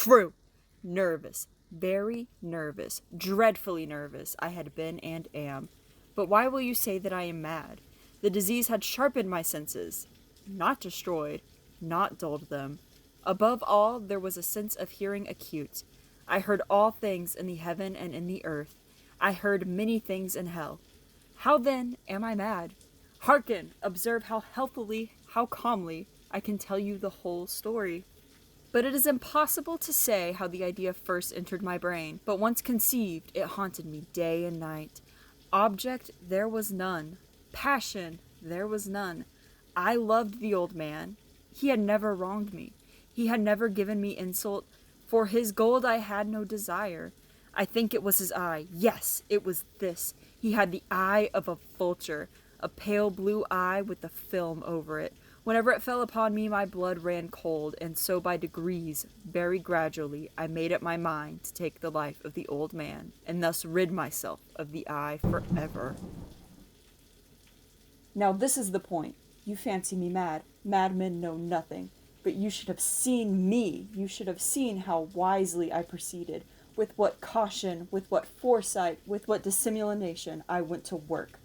True. Nervous. Very nervous. Dreadfully nervous I had been and am. But why will you say that I am mad? The disease had sharpened my senses. Not destroyed. Not dulled them. Above all, there was a sense of hearing acute. I heard all things in the heaven and in the earth. I heard many things in hell. How then am I mad? Hearken, observe how healthily, how calmly, I can tell you the whole story. But it is impossible to say how the idea first entered my brain, but once conceived, it haunted me day and night. Object there was none. Passion there was none. I loved the old man. He had never wronged me. He had never given me insult. For his gold I had no desire. I think it was his eye. Yes, it was this. He had the eye of a vulture, a pale blue eye with a film over it. Whenever it fell upon me, my blood ran cold, and so by degrees, very gradually, I made up my mind to take the life of the old man, and thus rid myself of the eye forever. Now this is the point. You fancy me mad. Madmen know nothing. But you should have seen me. You should have seen how wisely I proceeded, with what caution, with what foresight, with what dissimulation I went to work.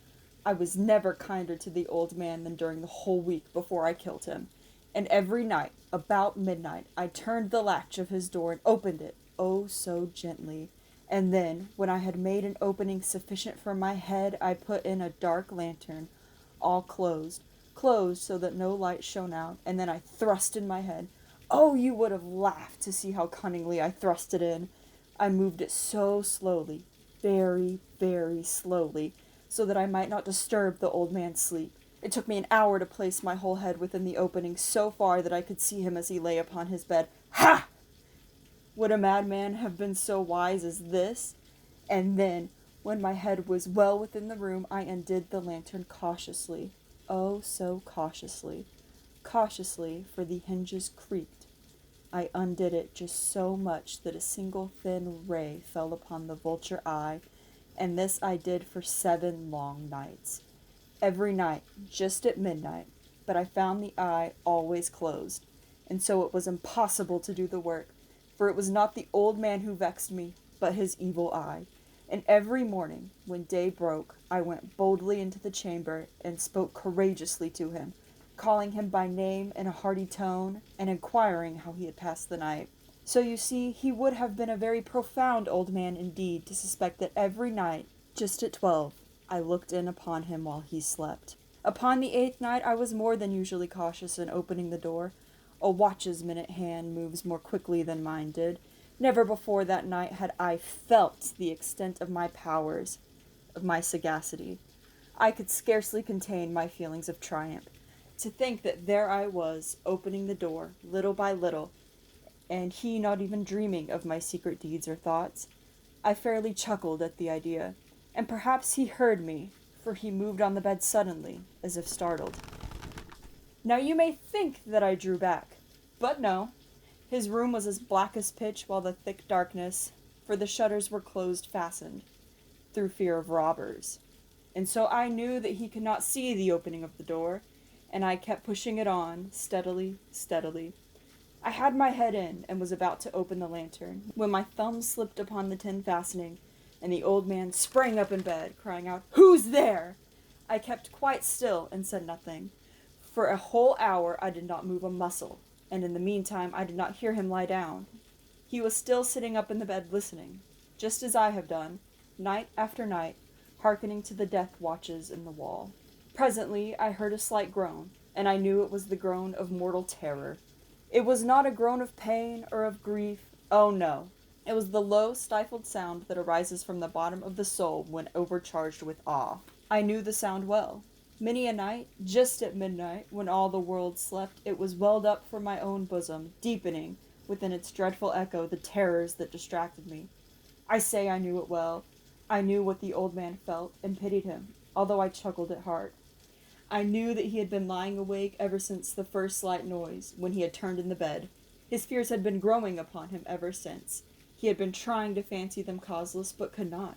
I was never kinder to the old man than during the whole week before I killed him. And every night, about midnight, I turned the latch of his door and opened it, oh so gently. And then, when I had made an opening sufficient for my head, I put in a dark lantern, all closed so that no light shone out, and then I thrust in my head. Oh, you would have laughed to see how cunningly I thrust it in. I moved it so slowly, very, very slowly, so that I might not disturb the old man's sleep. It took me an hour to place my whole head within the opening so far that I could see him as he lay upon his bed. Ha! Would a madman have been so wise as this? And then, when my head was well within the room, I undid the lantern cautiously. Oh, so cautiously. Cautiously, for the hinges creaked. I undid it just so much that a single thin ray fell upon the vulture eye, and this I did for 7 long nights. Every night, just at midnight, but I found the eye always closed, and so it was impossible to do the work, for it was not the old man who vexed me, but his evil eye. And every morning, when day broke, I went boldly into the chamber and spoke courageously to him, calling him by name in a hearty tone, and inquiring how he had passed the night. So you see, he would have been a very profound old man indeed to suspect that every night, just at 12, I looked in upon him while he slept. Upon the 8th night I was more than usually cautious in opening the door. A watch's minute hand moves more quickly than mine did. Never before that night had I felt the extent of my powers, of my sagacity. I could scarcely contain my feelings of triumph. To think that there I was, opening the door, little by little, and he not even dreaming of my secret deeds or thoughts. I fairly chuckled at the idea, and perhaps he heard me, for he moved on the bed suddenly, as if startled. Now you may think that I drew back, but no. His room was as black as pitch, while the thick darkness, for the shutters were closed fastened, through fear of robbers. And so I knew that he could not see the opening of the door, and I kept pushing it on, steadily, steadily. I had my head in, and was about to open the lantern, when my thumb slipped upon the tin fastening, and the old man sprang up in bed, crying out, "Who's there?" I kept quite still, and said nothing. For a whole hour I did not move a muscle, and in the meantime I did not hear him lie down. He was still sitting up in the bed listening, just as I have done, night after night, hearkening to the death watches in the wall. Presently I heard a slight groan, and I knew it was the groan of mortal terror. It was not a groan of pain or of grief. Oh no, it was the low, stifled sound that arises from the bottom of the soul when overcharged with awe. I knew the sound well. Many a night, just at midnight, when all the world slept, it was welled up from my own bosom, deepening, within its dreadful echo, the terrors that distracted me. I say I knew it well. I knew what the old man felt, and pitied him, although I chuckled at heart. I knew that he had been lying awake ever since the first slight noise, when he had turned in the bed. His fears had been growing upon him ever since. He had been trying to fancy them causeless, but could not.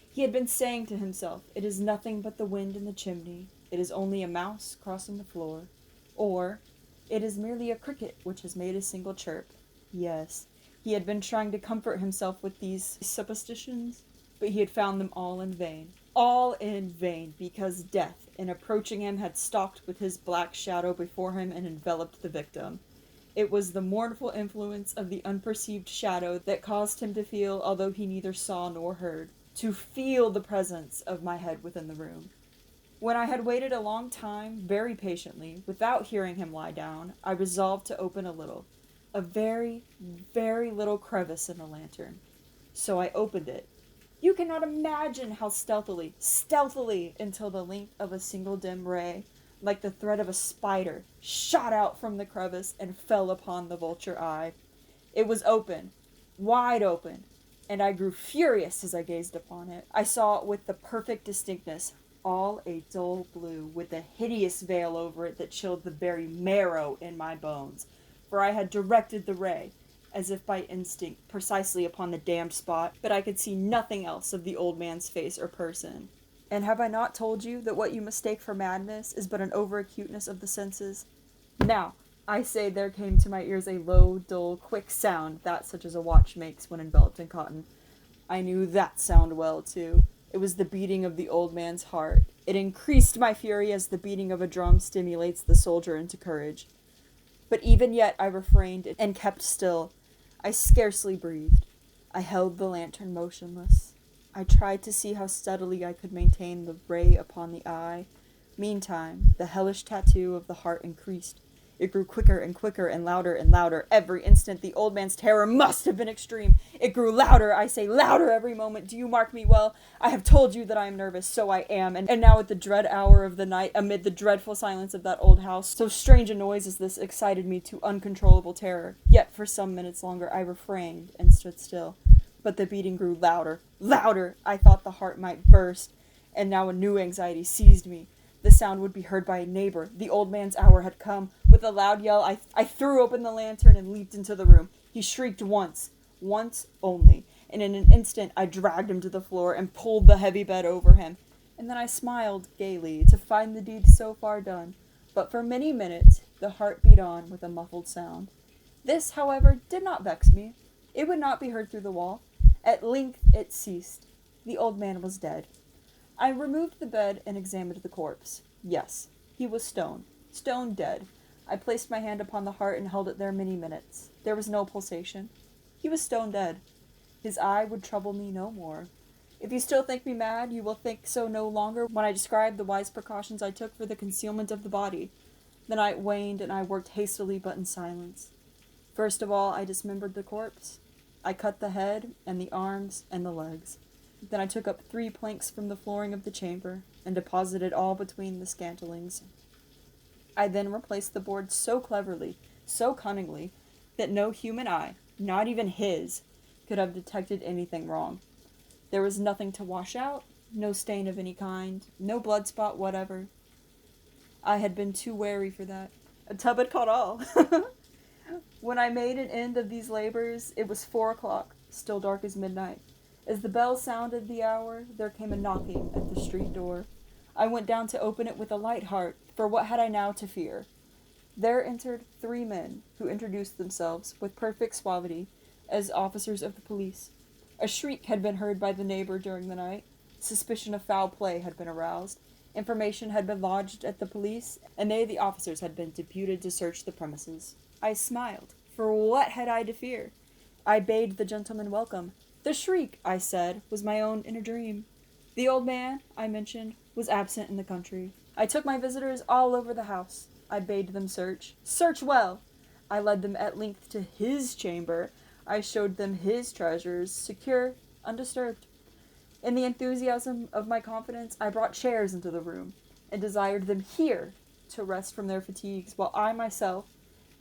He had been saying to himself, "It is nothing but the wind in the chimney. It is only a mouse crossing the floor." Or, "It is merely a cricket which has made a single chirp." Yes, He had been trying to comfort himself with these suppositions, but he had found them all in vain. All in vain, because death, in approaching him, had stalked with his black shadow before him and enveloped the victim. It was the mournful influence of the unperceived shadow that caused him to feel, although he neither saw nor heard, to feel the presence of my head within the room. When I had waited a long time, very patiently, without hearing him lie down, I resolved to open a very, very little crevice in the lantern. So I opened it. You cannot imagine how stealthily, until the length of a single dim ray, like the thread of a spider, shot out from the crevice and fell upon the vulture eye. It was open, wide open, and I grew furious as I gazed upon it. I saw it with the perfect distinctness, all a dull blue, with a hideous veil over it that chilled the very marrow in my bones, for I had directed the ray, as if by instinct, precisely upon the damned spot, but I could see nothing else of the old man's face or person. And have I not told you that what you mistake for madness is but an over-acuteness of the senses? Now, I say there came to my ears a low, dull, quick sound, that such as a watch makes when enveloped in cotton. I knew that sound well, too. It was the beating of the old man's heart. It increased my fury as the beating of a drum stimulates the soldier into courage. But even yet I refrained and kept still. I scarcely breathed. I held the lantern motionless. I tried to see how steadily I could maintain the ray upon the eye. Meantime, the hellish tattoo of the heart increased. It grew quicker and quicker and louder every instant. The old man's terror must have been extreme. It grew louder, I say, louder every moment. Do you mark me well? I have told you that I am nervous, so I am. And now at the dread hour of the night, amid the dreadful silence of that old house, so strange a noise as this excited me to uncontrollable terror. Yet for some minutes longer I refrained and stood still. But the beating grew louder. I thought the heart might burst. And now a new anxiety seized me. The sound would be heard by a neighbor. The old man's hour had come. With a loud yell, I threw open the lantern and leaped into the room. He shrieked once only, and in an instant I dragged him to the floor and pulled the heavy bed over him. And then I smiled gaily to find the deed so far done. But for many minutes the heart beat on with a muffled sound. This, however, did not vex me. It would not be heard through the wall. At length it ceased. The old man was dead. I removed the bed and examined the corpse. Yes, he was stone dead. I placed my hand upon the heart and held it there many minutes. There was no pulsation. He was stone dead. His eye would trouble me no more. If you still think me mad, you will think so no longer when I describe the wise precautions I took for the concealment of the body. The night waned, and I worked hastily but in silence. First of all, I dismembered the corpse. I cut the head, and the arms, and the legs. Then I took up 3 planks from the flooring of the chamber, and deposited all between the scantlings. I then replaced the boards so cleverly, so cunningly, that no human eye, not even his, could have detected anything wrong. There was nothing to wash out, no stain of any kind, no blood spot whatever. I had been too wary for that. A tub had caught all. When I made an end of these labors, it was 4 o'clock, still dark as midnight. As the bell sounded the hour, there came a knocking at the street door. I went down to open it with a light heart, for what had I now to fear? There entered 3 men, who introduced themselves, with perfect suavity, as officers of the police. A shriek had been heard by the neighbor during the night. Suspicion of foul play had been aroused. Information had been lodged at the police, and they, the officers, had been deputed to search the premises. I smiled, for what had I to fear? I bade the gentleman welcome. The shriek, I said, was my own in a dream. The old man, I mentioned, was absent in the country. I took my visitors all over the house. I bade them search well! I led them at length to his chamber. I showed them his treasures, secure, undisturbed. In the enthusiasm of my confidence, I brought chairs into the room, and desired them here to rest from their fatigues, while I myself,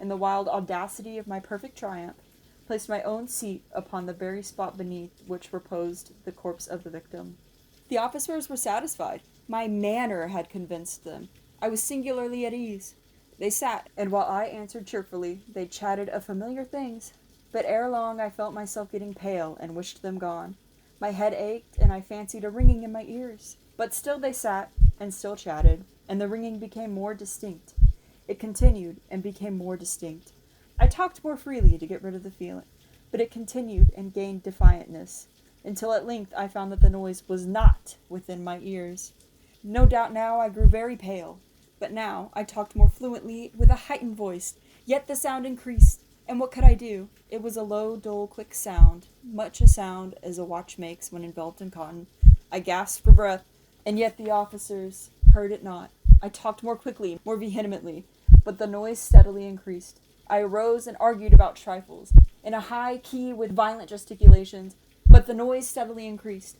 in the wild audacity of my perfect triumph, placed my own seat upon the very spot beneath which reposed the corpse of the victim. The officers were satisfied. My manner had convinced them. I was singularly at ease. They sat, and while I answered cheerfully, they chatted of familiar things. But ere long I felt myself getting pale, and wished them gone. My head ached, and I fancied a ringing in my ears. But still they sat, and still chatted, and the ringing became more distinct. It continued, and became more distinct. I talked more freely to get rid of the feeling. But it continued and gained defiantness, until at length I found that the noise was not within my ears. No doubt now I grew very pale, but now I talked more fluently with a heightened voice, yet the sound increased, and what could I do? It was a low, dull, quick sound, much a sound as a watch makes when enveloped in cotton. I gasped for breath, and yet the officers heard it not. I talked more quickly, more vehemently, but the noise steadily increased. I arose and argued about trifles, in a high key with violent gesticulations, but the noise steadily increased.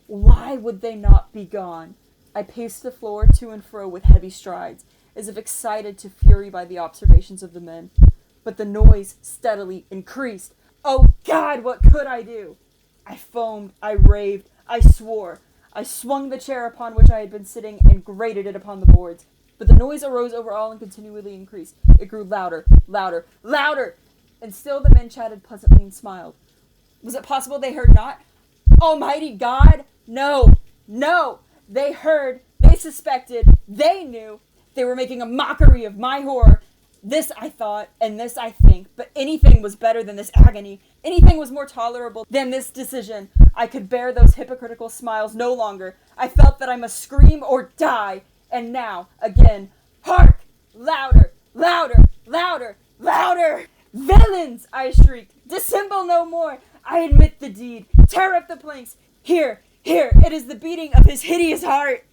Why would they not be gone? I paced the floor to and fro with heavy strides, as if excited to fury by the observations of the men. But the noise steadily increased. Oh God, what could I do? I foamed, I raved, I swore. I swung the chair upon which I had been sitting and grated it upon the boards. But the noise arose over all and continually increased. It grew louder, louder, louder! And still the men chatted pleasantly and smiled. Was it possible they heard not? Almighty God! No! No! They heard, they suspected, they knew. They were making a mockery of my horror. This I thought, and this I think, but anything was better than this agony. Anything was more tolerable than this decision. I could bear those hypocritical smiles no longer. I felt that I must scream or die. And now, again, hark! Louder, louder, louder, louder! Villains! I shrieked. Dissemble no more. I admit the deed. Tear up the planks. Here, it is the beating of his hideous heart.